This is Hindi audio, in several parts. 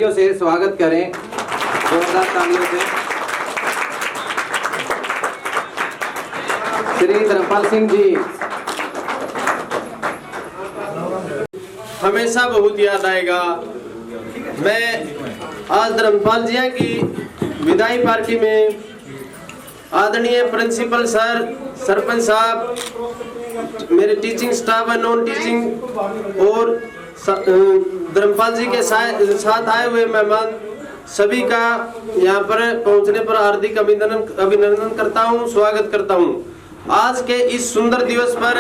तालियों से स्वागत करें, जोरदार तालियों से। श्री धर्मपाल सिंह जी हमेशा बहुत याद आएगा। मैं आज धर्मपाल जी की विदाई पार्टी में आदरणीय प्रिंसिपल सर, सरपंच साहब, मेरे टीचिंग स्टाफ है, नॉन टीचिंग और धर्मपाल जी के साथ आए हुए मेहमान सभी का यहाँ पर पहुँचने पर हार्दिक अभिनंदन करता हूँ, स्वागत करता हूँ। आज के इस सुंदर दिवस पर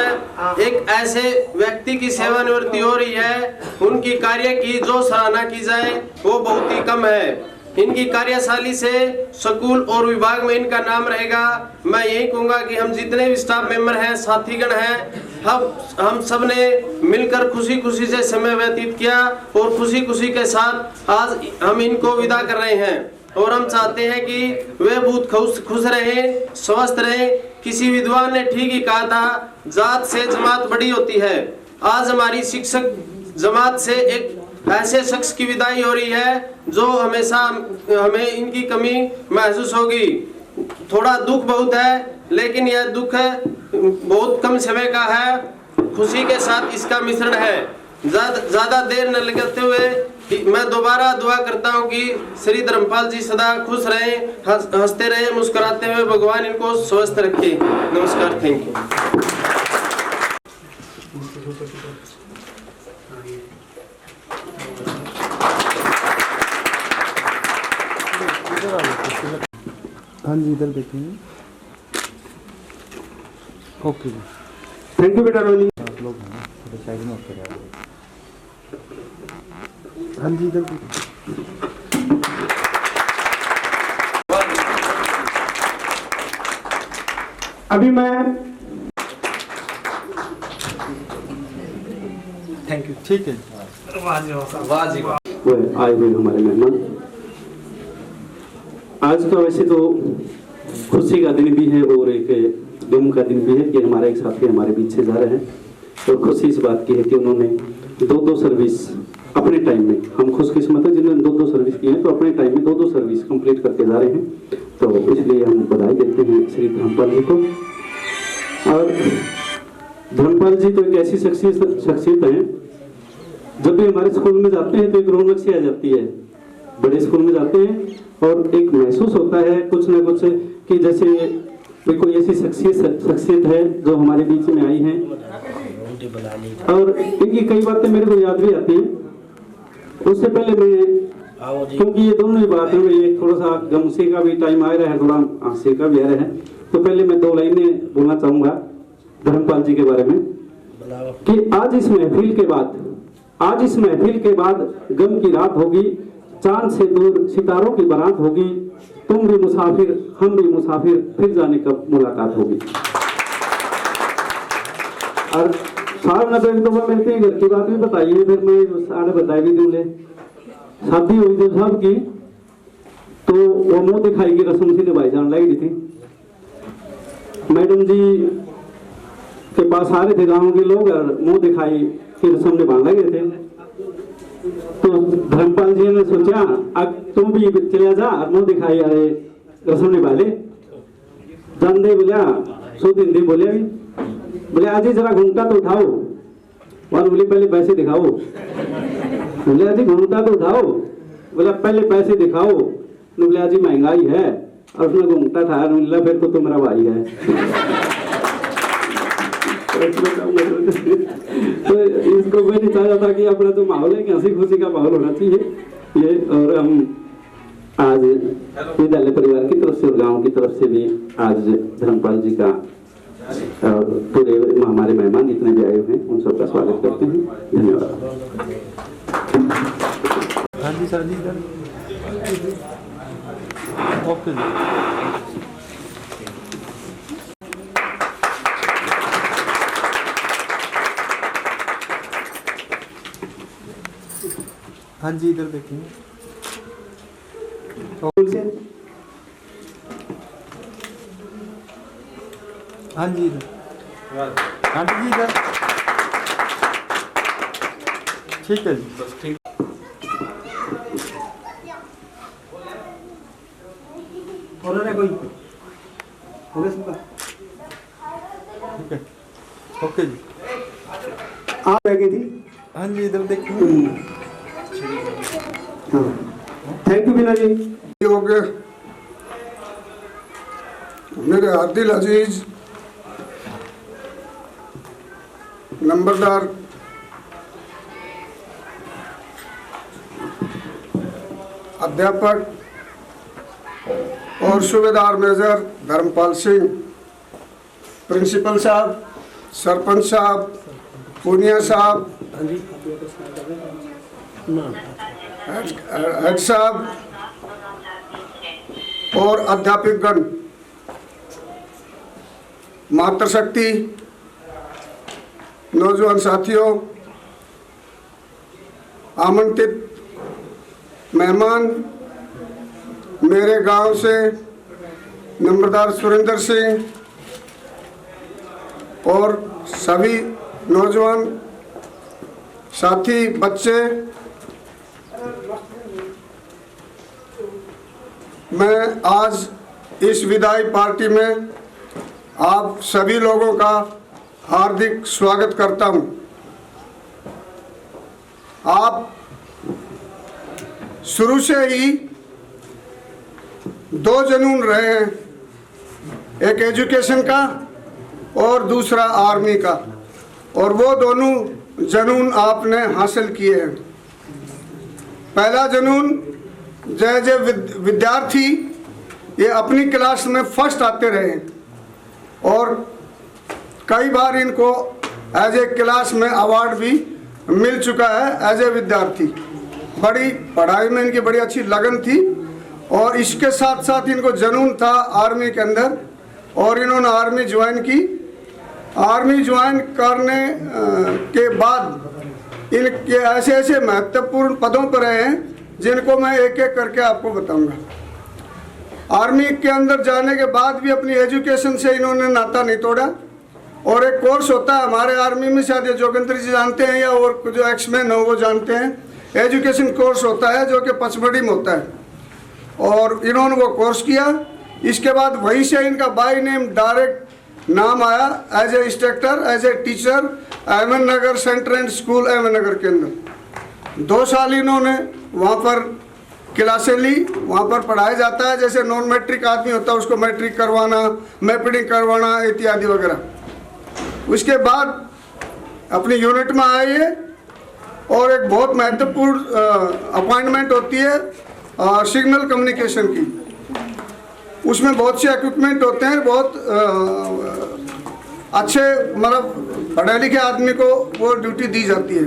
एक ऐसे व्यक्ति की सेवानिवृत्ति हो रही है, उनकी कार्य की जो सराहना की जाए वो बहुत ही कम है। इनकी कार्यशैली से स्कूल और विभाग में इनका नाम रहेगा। मैं यही कहूँगा कि हम जितने भी स्टाफ मेंबर हैं, साथीगण हैं, हम सब ने मिलकर खुशी खुशी से समय व्यतीत किया और खुशी खुशी के साथ आज हम इनको विदा कर रहे हैं। और हम चाहते हैं कि वे बहुत खुश रहे, स्वस्थ रहे। किसी विद्वान ने ठीक ही कहा था, जात से जमात बड़ी होती है। आज हमारी शिक्षक जमात से एक ऐसे शख्स की विदाई हो रही है जो हमेशा हमें इनकी कमी महसूस होगी। थोड़ा दुख बहुत है, लेकिन यह दुख बहुत कम समय का है, खुशी के साथ इसका मिश्रण है। ज्यादा देर न लगाते हुए मैं दोबारा दुआ करता हूं कि श्री धर्मपाल जी सदा खुश रहें, हंसते रहें, मुस्कुराते हुए। भगवान इनको स्वस्थ रखे। नमस्कार, थैंक यू। हाँ जी, इधर देखेंगे। ओके जी, थैंक यू बेटा रोनी। आप लोग हैं थोड़े साइड में होते रहे। हाँ जी, इधर अभी मैं थैंक यू। ठीक है, वाह जी वाह। वो आए हुए हमारे मेहमान। आज तो वैसे तो खुशी का दिन भी है और एक गम का दिन भी है कि हमारे एक साथी हमारे बीच से जा रहे हैं। और खुशी इस बात की है कि उन्होंने दो सर्विस अपने टाइम में, हम खुशकिस्मत हैं जिन्होंने दो सर्विस की हैं, तो अपने टाइम में दो सर्विस कंप्लीट करके जा रहे हैं। तो इसलिए हम बधाई देते हैं श्री धर्मपाल जी को। और धर्मपाल जी तो एक ऐसी शख्सियत है, जब भी हमारे स्कूल में जाते हैं तो एक रौनक सी आ जाती है। बड़े स्कूल में जाते हैं और एक महसूस होता है कुछ न कुछ कि जैसे कोई ऐसी शख्सियत है जो हमारे बीच में आई है। और इनकी कई बातें मेरे को याद भी आती हैं। उससे पहले मैं, क्योंकि ये दोनों ही बात है, ये थोड़ा सा गम से का भी टाइम आ रहा है, थोड़ा हास्य का भी आ रहा है, तो पहले मैं दो लाइनें बोलना चाहूंगा धर्मपाल जी के बारे में कि आज इस महफिल के बाद गम की रात होगी, चांद से दूर सितारों की बारात होगी, तुम भी मुसाफिर हम भी मुसाफिर, फिर जाने कब मुलाकात होगी। और साहब ने तो एक दफा मिलते घर की बात भी बताई है, फिर मैं सारे बताई भी दूं। ले शादी हुई थी साहब की, तो वो मुंह दिखाई की रस्म सी निभाई जान लगी थी। मैडम जी के पास आ रहे थे गाँव के लोग और मुंह दिखाई की रस्म निभाने लगे थे। तो धर्मपाल जी ने सोचा अब तुम भी चले जा और मुंह दिखाई अरे रस्म निभा ले। जानदे बोलिया सो दिन दिन बोले अभी बोले आज ही जरा घूंघटा तो उठाओ। और बोले पहले पैसे दिखाओ। बोले आज घूंघटा तो उठाओ। बोला पहले पैसे दिखाओ। बोले आज महंगाई है। और उसने घूंघटा था, फिर तो मेरा भाई है। तो इसको मैं नहीं चाहता था कि अपना जो माहौल है कि हंसी खुशी का माहौल होना चाहिए ये। और हम आज विद्यालय परिवार की तरफ से और गांव की तरफ से भी आज धर्मपाल जी का पूरे हमारे मेहमान जितने भी आए हुए हैं उन सबका स्वागत करते हैं। धन्यवाद। हाँ जी सर जी, ओके जी। हाँ जी, इधर देखेंगे। हाँ जी, इधर। हाँ जी, इधर। ठीक है जी, बस ठीक। और है कोई हो गया सबका? ठीक है, ओके जी। आप रह गई थी। हाँ जी, इधर देखिए। हाँ, थैंक यू बीना जी। योग्य मेरे आदिल अजीज नंबरदार अध्यापक और सूबेदार मेजर धर्मपाल सिंह, प्रिंसिपल साहब, सरपंच साहब, पूनिया साहब, हेड साहब और अध्यापकगण, मातृशक्ति, नौजवान साथियों, आमंत्रित मेहमान, मेरे गांव से नंबरदार सुरेंद्र सिंह और सभी नौजवान साथी, बच्चे, मैं आज इस विदाई पार्टी में आप सभी लोगों का हार्दिक स्वागत करता हूं। आप शुरू से ही दो जुनून रहे हैं, एक एजुकेशन का और दूसरा आर्मी का, और वो दोनों जुनून आपने हासिल किए हैं। पहला जुनून जय विद्यार्थी ये अपनी क्लास में फर्स्ट आते रहे और कई बार इनको एज ए क्लास में अवार्ड भी मिल चुका है एज ए विद्यार्थी। बड़ी पढ़ाई में इनकी बड़ी अच्छी लगन थी और इसके साथ साथ इनको जुनून था आर्मी के अंदर, और इन्होंने आर्मी ज्वाइन की। आर्मी ज्वाइन करने के बाद इनके ऐसे ऐसे महत्वपूर्ण पदों पर रहे हैं जिनको मैं एक एक करके आपको बताऊंगा। आर्मी के अंदर जाने के बाद भी अपनी एजुकेशन से इन्होंने नाता नहीं तोड़ा, और एक कोर्स होता है हमारे आर्मी में, शायद ये जोगेंद्र जी जानते हैं या और जो एक्समैन हो वो जानते हैं, एजुकेशन कोर्स होता है जो कि पचमढ़ी में होता है, और इन्होंने वो कोर्स किया। इसके बाद वहीं से इनका बाय नेम डायरेक्ट नाम आया as a instructor, as a teacher, Ahmednagar centre and school Ahmednagar के अंदर 2 साल इन्होंने वहाँ पर क्लासें ली। वहाँ पर पढ़ाया जाता है, जैसे नॉन मैट्रिक आदमी होता है उसको मैट्रिक करवाना, मैपिडिंग करवाना इत्यादि वगैरह। उसके बाद अपनी यूनिट में आए ये, और एक बहुत महत्वपूर्ण अपॉइंटमेंट होती है सिग्नल कम्युनिकेशन की। उसमें बहुत से इक्विपमेंट होते हैं, बहुत अच्छे मतलब पढ़े लिखे आदमी को वो ड्यूटी दी जाती है।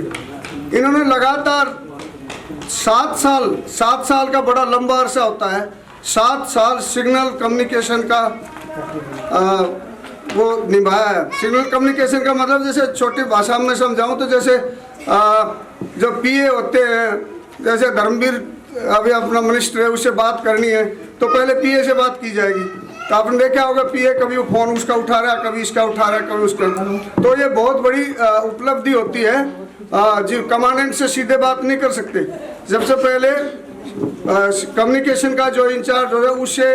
इन्होंने लगातार 7 साल का बड़ा लंबा अरसा होता है, 7 साल सिग्नल कम्युनिकेशन का वो निभाया है। सिग्नल कम्युनिकेशन का मतलब जैसे छोटी भाषा में समझाऊं तो जैसे जो पीए होते हैं, जैसे धर्मवीर अभी अपना मिनिस्टर है उससे बात करनी है तो पहले पीए से बात की जाएगी। तो आपने देखा होगा पीए कभी फोन उसका उठा रहा है, कभी इसका उठा रहा है, कभी उसका। तो ये बहुत बड़ी उपलब्धि होती है। जी कमांडेंट से सीधे बात नहीं कर सकते। सबसे पहले कम्युनिकेशन का जो इंचार्ज हो उससे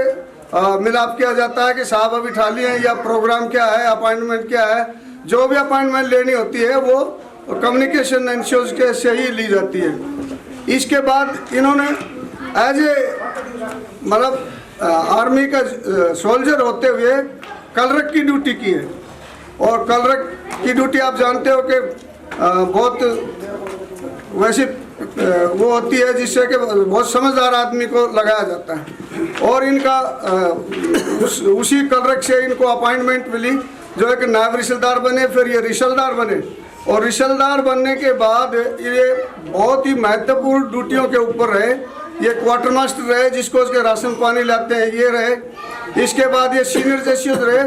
मिलाप किया जाता है कि साहब अभी खाली हैं या प्रोग्राम क्या है, अपॉइंटमेंट क्या है। जो भी अपॉइंटमेंट लेनी होती है वो कम्युनिकेशन इंश्योरेंस के से ही ली जाती है। इसके बाद इन्होंने एज ए मतलब आर्मी का सोल्जर होते हुए कलरक की ड्यूटी की है, और कलरक की ड्यूटी आप जानते हो कि बहुत वैसी वो होती है जिससे कि बहुत समझदार आदमी को लगाया जाता है। और इनका उसी कलरक से इनको अपॉइंटमेंट मिली जो है कि नायब रिशलदार बने, फिर ये रिशलदार बने, और रिशलदार बनने के बाद ये बहुत ही महत्वपूर्ण ड्यूटियों के ऊपर रहे। ये क्वार्टर मास्टर रहे जिसको उसके राशन पानी लाते हैं, ये रहे। इसके बाद ये सीनियर जस्टिस रहे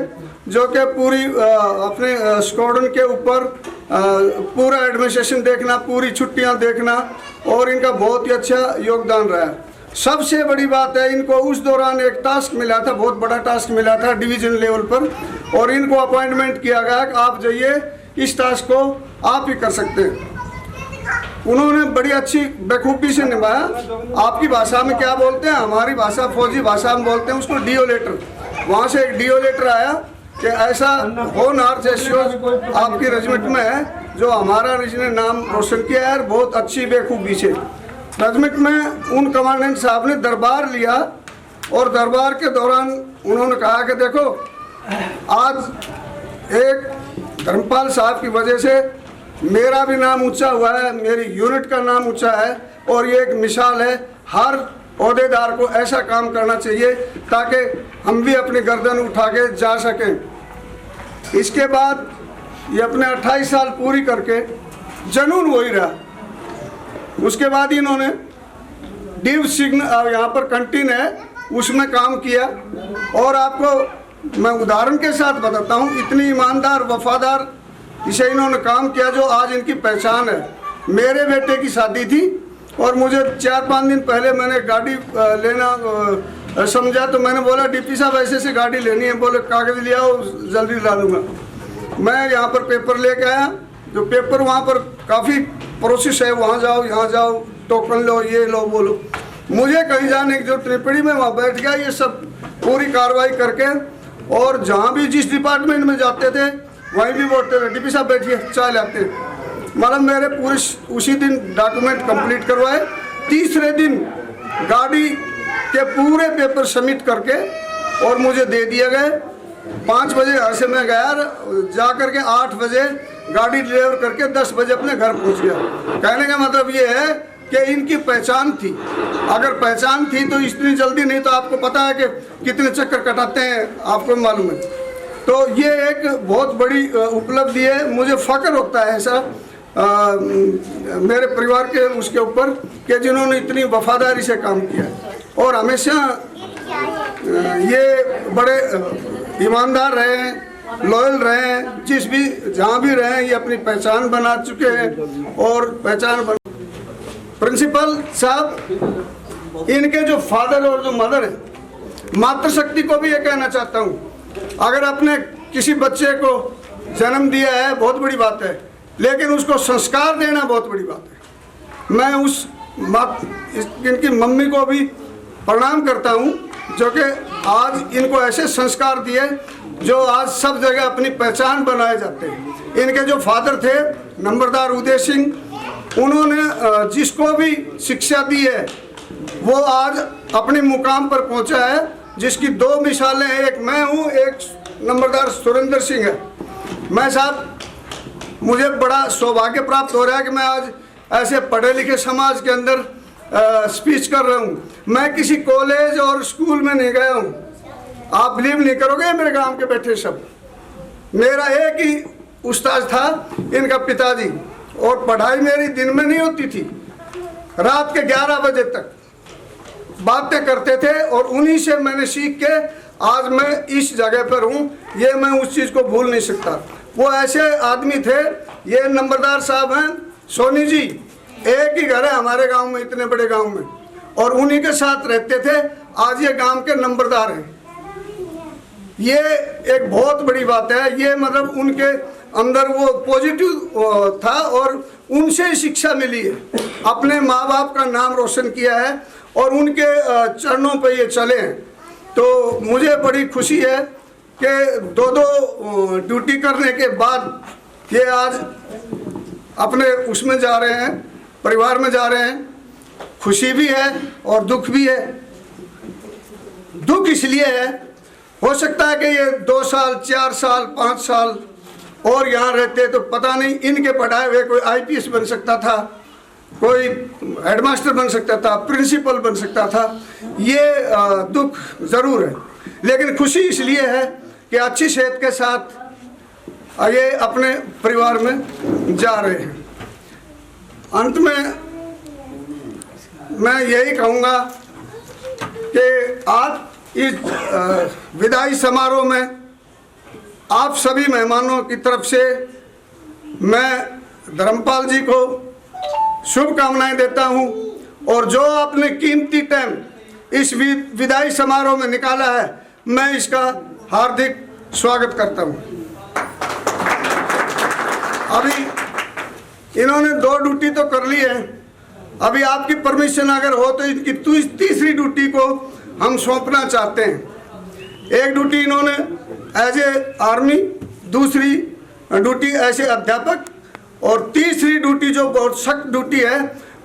जो कि पूरी अपने स्क्वाड्रन के ऊपर पूरा एडमिनिस्ट्रेशन देखना, पूरी छुट्टियां देखना, और इनका बहुत ही अच्छा योगदान रहा। सबसे बड़ी बात है इनको उस दौरान एक टास्क मिला था, बहुत बड़ा टास्क मिला था डिवीजन लेवल पर, और इनको अपॉइंटमेंट किया गया कि आप जाइए इस टास्क को आप ही कर सकते हैं। उन्होंने बड़ी अच्छी बेखूबी से निभाया। आपकी भाषा में क्या बोलते हैं, हमारी भाषा फौजी भाषा में बोलते हैं उसको डीओ लेटर। वहाँ से एक डीओ लेटर आया कि ऐसा होनहार जैसे आपकी रेजिमेंट में है जो हमारा ने नाम रोशन किया है बहुत अच्छी बेखूबी से। रेजिमेंट में उन कमांडेंट साहब ने दरबार लिया और दरबार के दौरान उन्होंने कहा कि देखो आज एक धर्मपाल साहब की वजह से मेरा भी नाम ऊंचा हुआ है, मेरी यूनिट का नाम ऊंचा है और ये एक मिसाल है। हर ओहदेदार को ऐसा काम करना चाहिए ताकि हम भी अपनी गर्दन उठा के जा सकें। इसके बाद ये अपने 28 साल पूरी करके जनून हो ही रहा। उसके बाद इन्होंने डिव सिग्नल यहाँ पर कंटीन है उसमें काम किया और आपको मैं उदाहरण के साथ बताता हूँ, इतनी ईमानदार वफादार इसे इन्होंने काम किया जो आज इनकी पहचान है। मेरे बेटे की शादी थी और मुझे 4-5 दिन पहले मैंने गाड़ी लेना समझा तो मैंने बोला डीपी साहब ऐसे गाड़ी लेनी है, बोले कागज़ ले आओ जल्दी ला दूँगा। मैं यहाँ पर पेपर लेके आया, जो पेपर वहाँ पर काफ़ी प्रोसेस है, वहाँ जाओ यहाँ जाओ टोकन लो ये लो वो लो। मुझे कहीं जाने की जरूरत नहीं पड़ी, मैं वहाँ बैठ गया ये सब पूरी कार्रवाई करके और जहाँ भी जिस डिपार्टमेंट में जाते थे वहीं भी बोलते थे डीपी साहब बैठिए चाय लाते। मतलब मेरे पूरे उसी दिन डॉक्यूमेंट कंप्लीट करवाए। तीसरे दिन गाड़ी के पूरे पेपर सबमिट करके और मुझे दे दिए गए। 5 बजे यहाँ से मैं गया, जा करके 8 बजे गाड़ी डिलीवर करके 10 बजे अपने घर पहुँच गया। कहने का मतलब ये है कि इनकी पहचान थी। अगर पहचान थी तो इतनी जल्दी नहीं, तो आपको पता है कि कितने चक्कर कटाते हैं, आपको मालूम है। तो ये एक बहुत बड़ी उपलब्धि है, मुझे फ़ख्र होता है ऐसा मेरे परिवार के उसके ऊपर कि जिन्होंने इतनी वफादारी से काम किया और हमेशा ये बड़े ईमानदार रहे हैं, लॉयल रहे हैं, जिस भी जहाँ भी रहे हैं ये अपनी पहचान बना चुके हैं और पहचान बन। प्रिंसिपल साहब इनके जो फादर और जो मदर है, मातृशक्ति को भी ये कहना चाहता हूँ, अगर अपने किसी बच्चे को जन्म दिया है बहुत बड़ी बात है, लेकिन उसको संस्कार देना बहुत बड़ी बात है। मैं उस इनकी मम्मी को भी प्रणाम करता हूँ जो कि आज इनको ऐसे संस्कार दिए जो आज सब जगह अपनी पहचान बनाए जाते हैं। इनके जो फादर थे नंबरदार उदय सिंह, उन्होंने जिसको भी शिक्षा दी है वो आज अपने मुकाम पर पहुंचा है, जिसकी 2 मिसालें हैं, एक मैं हूं, एक नंबरदार सुरेंद्र सिंह है। मैं साहब मुझे बड़ा सौभाग्य प्राप्त हो रहा है कि मैं आज ऐसे पढ़े लिखे समाज के अंदर स्पीच कर रहा हूं। मैं किसी कॉलेज और स्कूल में नहीं गया हूं, आप बिलीव नहीं करोगे मेरे गांव के बैठे सब। मेरा एक ही उस्ताद था, इनका पिताजी, और पढ़ाई मेरी दिन में नहीं होती थी, रात के 11 बजे तक बातें करते थे और उन्हीं से मैंने सीख के आज मैं इस जगह पर हूँ। ये मैं उस चीज़ को भूल नहीं सकता। वो ऐसे आदमी थे, ये नंबरदार साहब हैं सोनी जी, एक ही घर है हमारे गांव में, इतने बड़े गांव में, और उन्हीं के साथ रहते थे। आज ये गांव के नंबरदार हैं। ये एक बहुत बड़ी बात है। ये मतलब उनके अंदर वो पॉजिटिव था और उनसे ही शिक्षा मिली है, अपने माँ बाप का नाम रोशन किया है और उनके चरणों पे ये चले हैं। तो मुझे बड़ी खुशी है कि 2 ड्यूटी करने के बाद ये आज अपने उसमें जा रहे हैं, परिवार में जा रहे हैं। खुशी भी है और दुख भी है। दुख इसलिए है, हो सकता है कि ये 2 साल 4 साल 5 साल और यहाँ रहते तो पता नहीं इनके पढ़ाए हुए कोई IPS बन सकता था, कोई हेडमास्टर बन सकता था, प्रिंसिपल बन सकता था। ये दुख ज़रूर है, लेकिन खुशी इसलिए है कि अच्छी सेहत के साथ ये अपने परिवार में जा रहे हैं। अंत में मैं यही कहूँगा कि आज इस विदाई समारोह में आप सभी मेहमानों की तरफ से मैं धर्मपाल जी को शुभकामनाएं देता हूं और जो आपने कीमती टाइम इस विदाई समारोह में निकाला है, मैं इसका हार्दिक स्वागत करता हूं। अभी इन्होंने 2 ड्यूटी तो कर ली है, अभी आपकी परमिशन अगर हो तो इनकी तीसरी ड्यूटी को हम सौंपना चाहते हैं। एक ड्यूटी इन्होंने एज ए आर्मी, दूसरी ड्यूटी ऐसे अध्यापक, और तीसरी ड्यूटी जो बहुत सख्त ड्यूटी है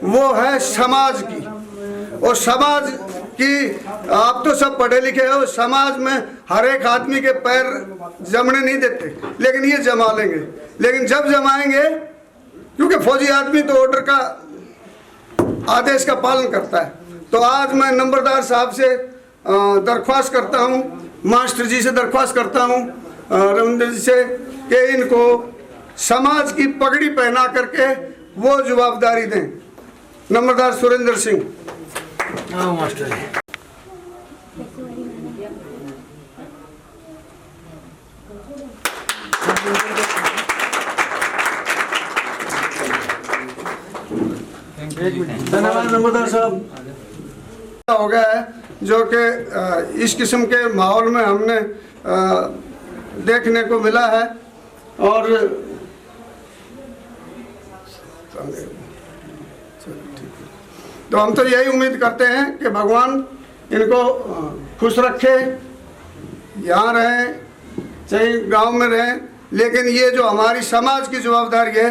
वो है समाज की। और समाज की, आप तो सब पढ़े लिखे हो, समाज में हर एक आदमी के पैर जमने नहीं देते, लेकिन ये जमा लेंगे। लेकिन जब जमाएंगे, क्योंकि फौजी आदमी तो ऑर्डर का, आदेश का पालन करता है, तो आज मैं नंबरदार साहब से दरख्वास्त करता हूँ, मास्टर जी से दरख्वास्त करता हूँ, रविंद्र जी से, कि इनको समाज की पगड़ी पहना करके वो जवाबदारी दें। नंबरदार सुरेंद्र सिंह। धन्यवाद नंबरदार साहब। हो गया है जो कि इस किस्म के माहौल में हमने देखने को मिला है, और तो हम तो यही उम्मीद करते हैं कि भगवान इनको खुश रखे, यहाँ रहें चाहे गांव में रहें, लेकिन ये जो हमारी समाज की जवाबदारी है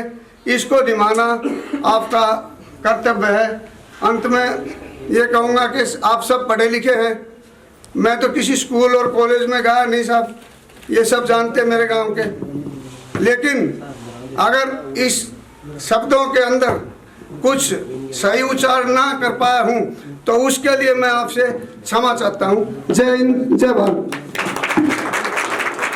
इसको निभाना आपका कर्तव्य है। अंत में ये कहूँगा कि आप सब पढ़े लिखे हैं, मैं तो किसी स्कूल और कॉलेज में गया नहीं साहब, ये सब जानते मेरे गांव के, लेकिन अगर इस शब्दों के अंदर कुछ सही उच्चार ना कर पाया हूँ तो उसके लिए मैं आपसे क्षमा चाहता हूँ। जय हिंद, जय भारत।